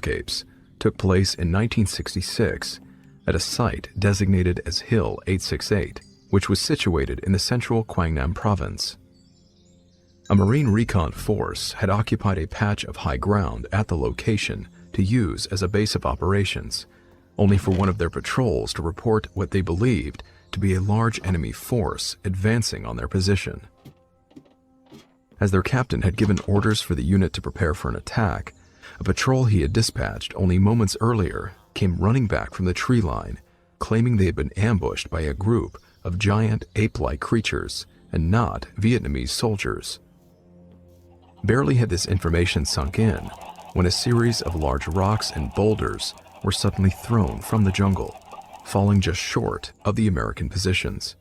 rock apes took place in 1966 at a site designated as Hill 868, which was situated in the central Quangnam province. A Marine recon force had occupied a patch of high ground at the location to use as a base of operations, only for one of their patrols to report what they believed to be a large enemy force advancing on their position. As their captain had given orders for the unit to prepare for an attack, a patrol he had dispatched only moments earlier came running back from the tree line, claiming they had been ambushed by a group of giant ape-like creatures and not Vietnamese soldiers. Barely had this information sunk in when a series of large rocks and boulders were suddenly thrown from the jungle, falling just short of the American positions.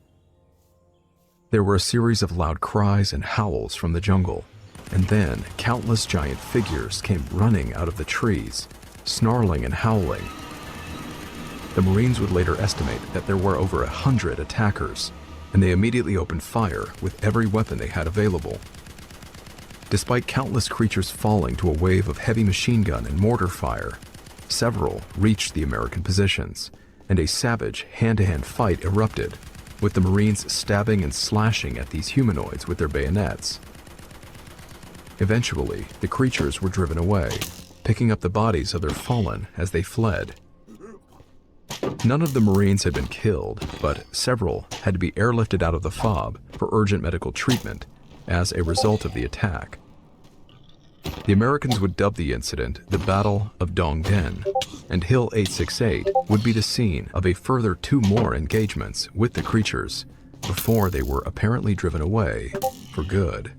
There were a series of loud cries and howls from the jungle, and then countless giant figures came running out of the trees, snarling and howling. The Marines would later estimate that there were over 100 attackers, and they immediately opened fire with every weapon they had available. Despite countless creatures falling to a wave of heavy machine gun and mortar fire, several reached the American positions, and a savage hand-to-hand fight erupted, with the Marines stabbing and slashing at these humanoids with their bayonets. Eventually, the creatures were driven away, picking up the bodies of their fallen as they fled. None of the Marines had been killed, but several had to be airlifted out of the FOB for urgent medical treatment as a result of the attack. The Americans would dub the incident the Battle of Dong Den, and Hill 868 would be the scene of a further 2 more engagements with the creatures before they were apparently driven away for good.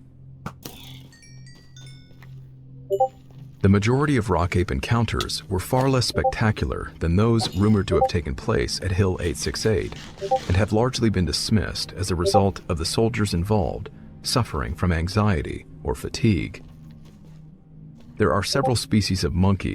The majority of rock ape encounters were far less spectacular than those rumored to have taken place at Hill 868 and have largely been dismissed as a result of the soldiers involved suffering from anxiety or fatigue. There are several species of monkey